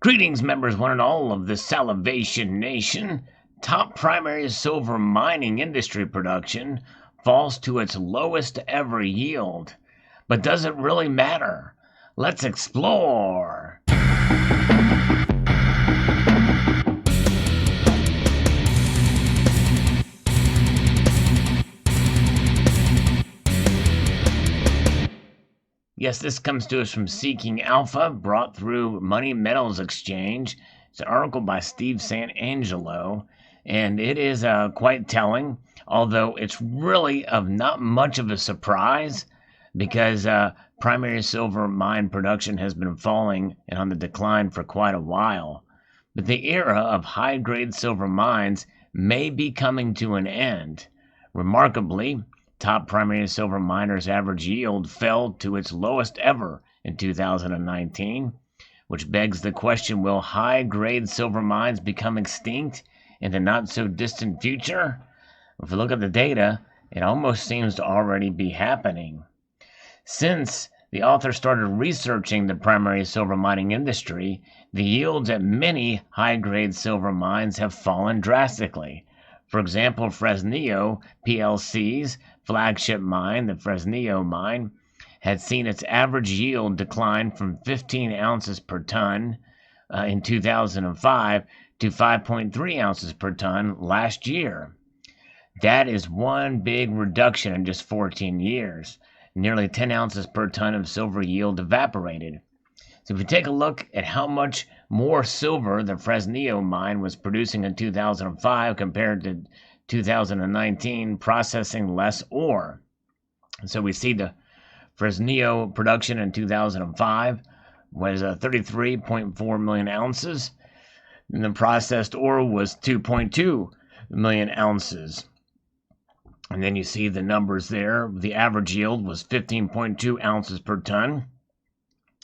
Greetings, members one and all of the Salivation Nation. Top primary silver mining industry production falls to its lowest ever yield. But does it really matter? Let's explore. Yes, this comes to us from Seeking Alpha, brought through Money Metals Exchange. It's an article by Steve Santangelo, and it is quite telling, although it's really of not much of a surprise because primary silver mine production has been falling and on the decline for quite a while. But the era of high-grade silver mines may be coming to an end. Remarkably, top primary silver miners' average yield fell to its lowest ever in 2019, which begs the question, will high-grade silver mines become extinct in the not-so-distant future? If we look at the data, it almost seems to already be happening. Since the author started researching the primary silver mining industry, the yields at many high-grade silver mines have fallen drastically. For example, Fresnillo PLC's flagship mine, the Fresnillo mine, had seen its average yield decline from 15 ounces per ton in 2005 to 5.3 ounces per ton last year. That is one big reduction in just 14 years. Nearly 10 ounces per ton of silver yield evaporated. So if we take a look at how much more silver the Fresnillo mine was producing in 2005 compared to 2019, processing less ore. So we see the Fresnillo production in 2005 was 33.4 million ounces, and the processed ore was 2.2 million ounces. And then you see the numbers there. The average yield was 15.2 ounces per ton.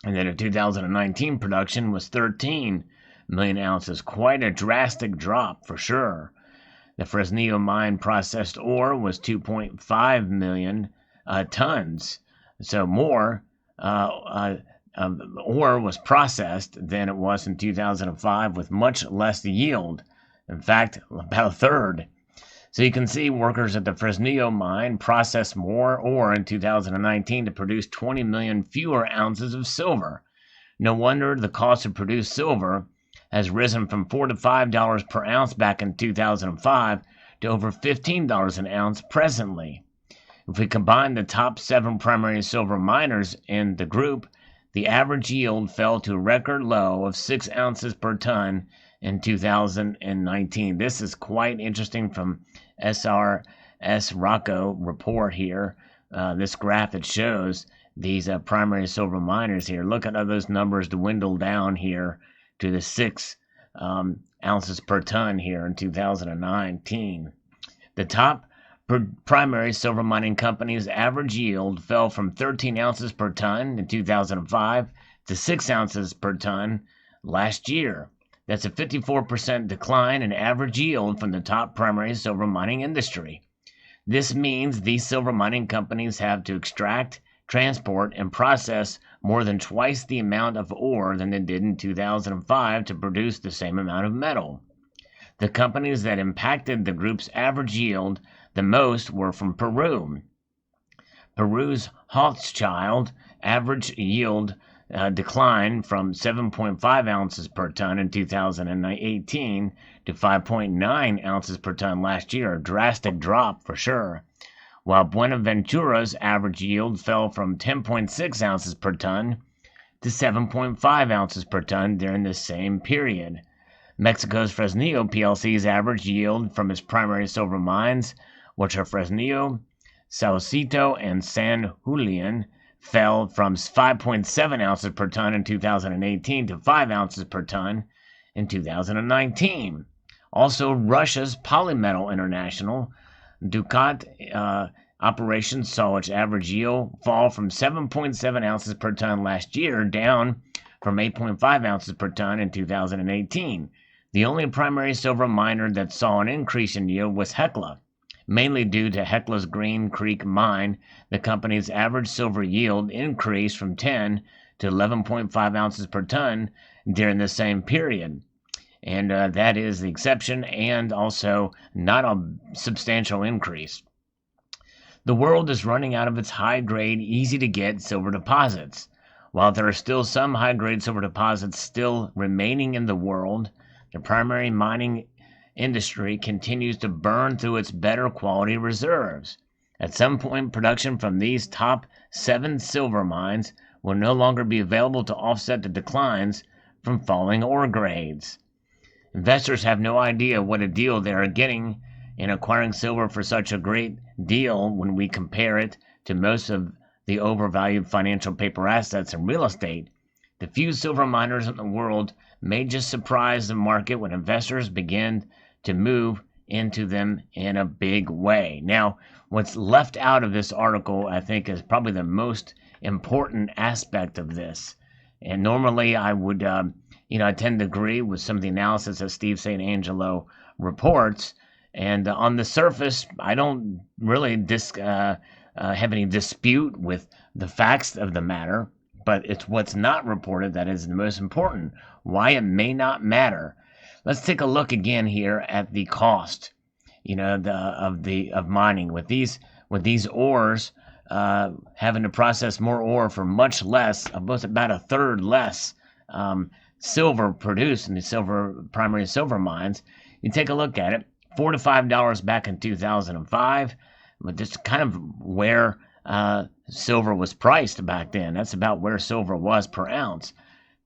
And then in 2019, production was 13 million ounces. Quite a drastic drop for sure. The Fresnillo mine processed ore was 2.5 million tons. So more ore was processed than it was in 2005 with much less yield. In fact, about a third. So you can see workers at the Fresnillo mine processed more ore in 2019 to produce 20 million fewer ounces of silver. No wonder the cost to produce silver has risen from $4 to $5 per ounce back in 2005 to over $15 an ounce presently. If we combine the top 7 primary silver miners in the group, the average yield fell to a record low of 6 ounces per ton in 2019. This is quite interesting from SRS Rocco report here. This graph that shows these primary silver miners here. Look at how those numbers dwindle down here to the 6 ounces per ton here in 2019. The top primary silver mining companies' average yield fell from 13 ounces per ton in 2005 to 6 ounces per ton last year. That's a 54% decline in average yield from the top primary silver mining industry. This means these silver mining companies have to extract, transport, and process more than twice the amount of ore than they did in 2005 to produce the same amount of metal. The companies that impacted the group's average yield the most were from Peru. Peru's Hochschild average yield declined from 7.5 ounces per ton in 2018 to 5.9 ounces per ton last year, a drastic drop for sure, while Buenaventura's average yield fell from 10.6 ounces per ton to 7.5 ounces per ton during the same period. Mexico's Fresnillo PLC's average yield from its primary silver mines, which are Fresnillo, Saucito, and San Julian, fell from 5.7 ounces per ton in 2018 to 5 ounces per ton in 2019. Also, Russia's Polymetal International, Dukat operations saw its average yield fall from 7.7 ounces per ton last year, down from 8.5 ounces per ton in 2018. The only primary silver miner that saw an increase in yield was Hecla. Mainly due to Hecla's Green Creek mine, the company's average silver yield increased from 10 to 11.5 ounces per ton during the same period. And that is the exception, and also not a substantial increase. The world is running out of its high-grade, easy-to-get silver deposits. While there are still some high-grade silver deposits still remaining in the world, the primary mining industry continues to burn through its better quality reserves. At some point, production from these top 7 silver mines will no longer be available to offset the declines from falling ore grades. Investors have no idea what a deal they are getting in acquiring silver for such a great deal when we compare it to most of the overvalued financial paper assets and real estate. The few silver miners in the world may just surprise the market when investors begin to move into them in a big way. Now, what's left out of this article, I think, is probably the most important aspect of this. And normally I would I tend to agree with some of the analysis that Steve St. Angelo reports. And on the surface, I don't really have any dispute with the facts of the matter, but it's what's not reported that is the most important, why it may not matter. Let's take a look again here at the cost, of mining with these ores, having to process more ore for much less, about a third less silver produced in the primary silver mines. You take a look at it, $4 to $5 back in 2005, but just kind of where silver was priced back then. That's about where silver was per ounce.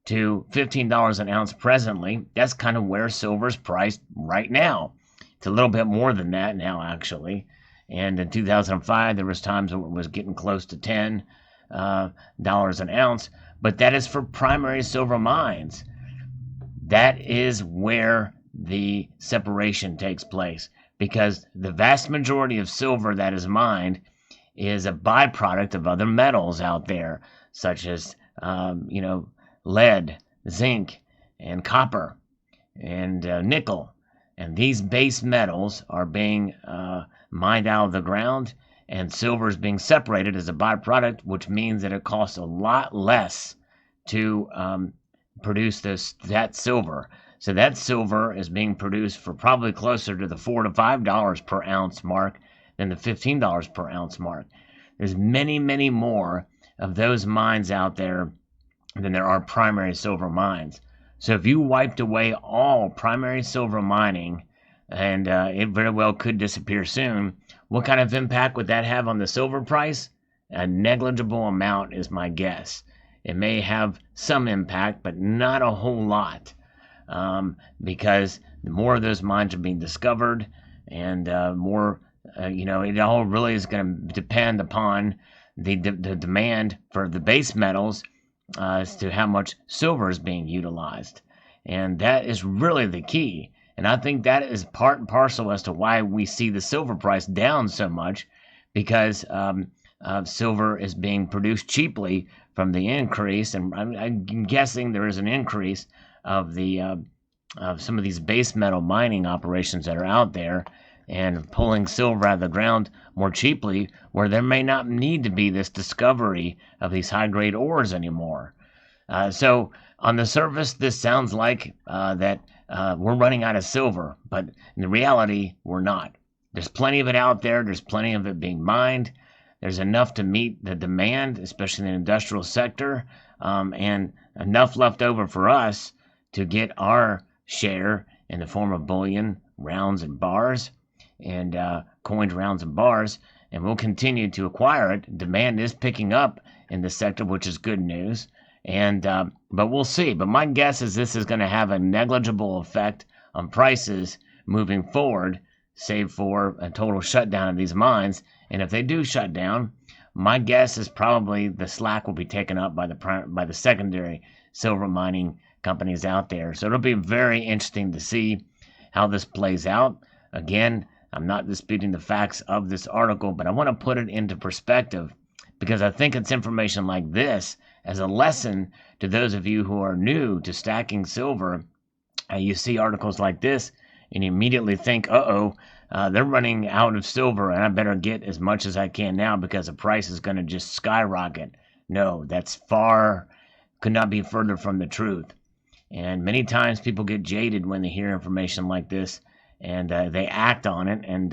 To $15 an ounce presently, that's kind of where silver's priced right now. It's a little bit more than that now, actually. And in 2005, there was times when it was getting close to $10 an ounce. But that is for primary silver mines. That is where the separation takes place, because the vast majority of silver that is mined is a byproduct of other metals out there, such as lead, zinc, and copper, and nickel. And these base metals are being mined out of the ground, and silver is being separated as a byproduct, which means that it costs a lot less to produce that silver. So that silver is being produced for probably closer to the $4 to $5 per ounce mark than the $15 per ounce mark. There's many, many more of those mines out there than there are primary silver mines. So if you wiped away all primary silver mining, and it very well could disappear soon, what kind of impact would that have on the silver price? A negligible amount is my guess. It may have some impact, but not a whole lot, because the more of those mines are being discovered, and more, it all really is going to depend upon the demand for the base metals as to how much silver is being utilized. And that is really the key. And I think that is part and parcel as to why we see the silver price down so much, because silver is being produced cheaply from the increase. And I'm guessing there is an increase of some of these base metal mining operations that are out there, and pulling silver out of the ground more cheaply, where there may not need to be this discovery of these high-grade ores anymore. So on the surface, this sounds like that we're running out of silver, but in reality, we're not. There's plenty of it out there. There's plenty of it being mined. There's enough to meet the demand, especially in the industrial sector, and enough left over for us to get our share in the form of bullion, rounds, and bars, and coined rounds and bars, and we'll continue to acquire it. Demand is picking up in the sector, which is good news, and but we'll see. But my guess is this is going to have a negligible effect on prices moving forward, save for a total shutdown of these mines. And if they do shut down, my guess is probably the slack will be taken up by the secondary silver mining companies out there. So it'll be very interesting to see how this plays out. Again, I'm not disputing the facts of this article, but I want to put it into perspective, because I think it's information like this as a lesson to those of you who are new to stacking silver. You see articles like this and you immediately think, they're running out of silver and I better get as much as I can now because the price is going to just skyrocket. No, that's far could not be further from the truth. And many times people get jaded when they hear information like this, and they act on it, and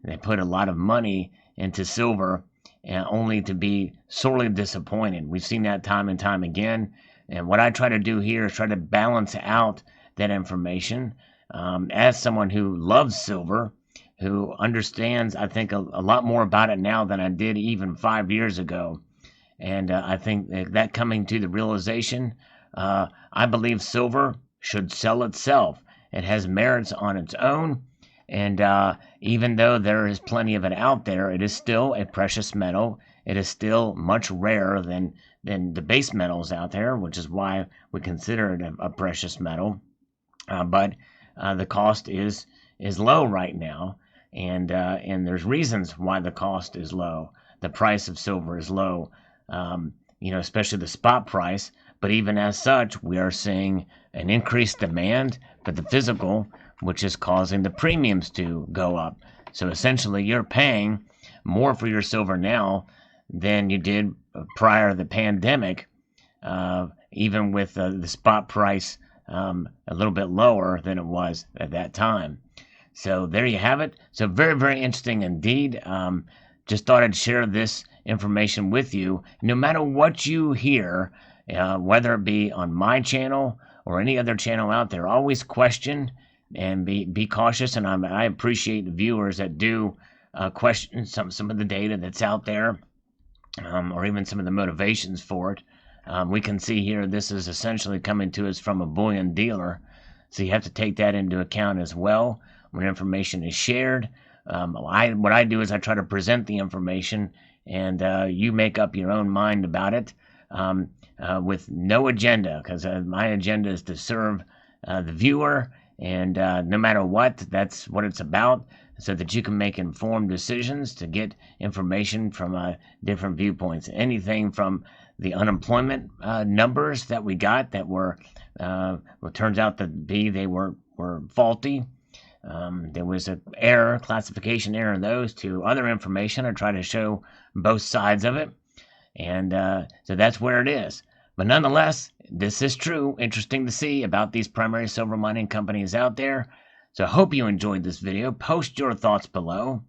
they put a lot of money into silver, only to be sorely disappointed. We've seen that time and time again. And what I try to do here is try to balance out that information. As someone who loves silver, who understands, I think, a lot more about it now than I did even 5 years ago. And I think that coming to the realization, I believe silver should sell itself. It has merits on its own. And even though there is plenty of it out there, it is still a precious metal. It is still much rarer than the base metals out there, which is why we consider it a precious metal. But the cost is low right now, and there's reasons why the cost is low. The price of silver is low, especially the spot price. But even as such, we are seeing an increased demand for the physical, which is causing the premiums to go up. So essentially, you're paying more for your silver now than you did prior to the pandemic, even with the spot price a little bit lower than it was at that time. So there you have it. So very, very interesting indeed. Just thought I'd share this information with you. No matter what you hear, whether it be on my channel or any other channel out there, always question and be cautious. And I appreciate the viewers that do question some of the data that's out there, or even some of the motivations for it. We can see here this is essentially coming to us from a bullion dealer, so you have to take that into account as well when information is shared. What I do is I try to present the information, and you make up your own mind about it, with no agenda, because my agenda is to serve the viewer, and no matter what, that's what it's about, so that you can make informed decisions to get information from different viewpoints. Anything from the unemployment numbers that we got that were, what turns out to be they were faulty. There was an error, classification error in those, to other information. I try to show both sides of it. And so that's where it is. But nonetheless, this is true. Interesting to see about these primary silver mining companies out there. So I hope you enjoyed this video. Post your thoughts below.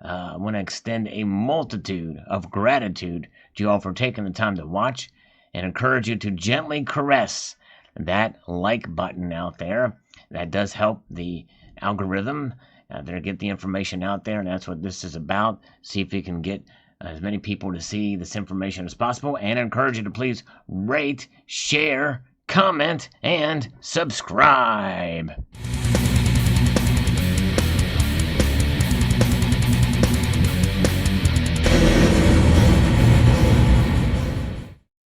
I want to extend a multitude of gratitude to you all for taking the time to watch, and encourage you to gently caress that like button out there. That does help the algorithm to get the information out there, and that's what this is about. See if we can get as many people to see this information as possible, and encourage you to please rate, share, comment, and subscribe.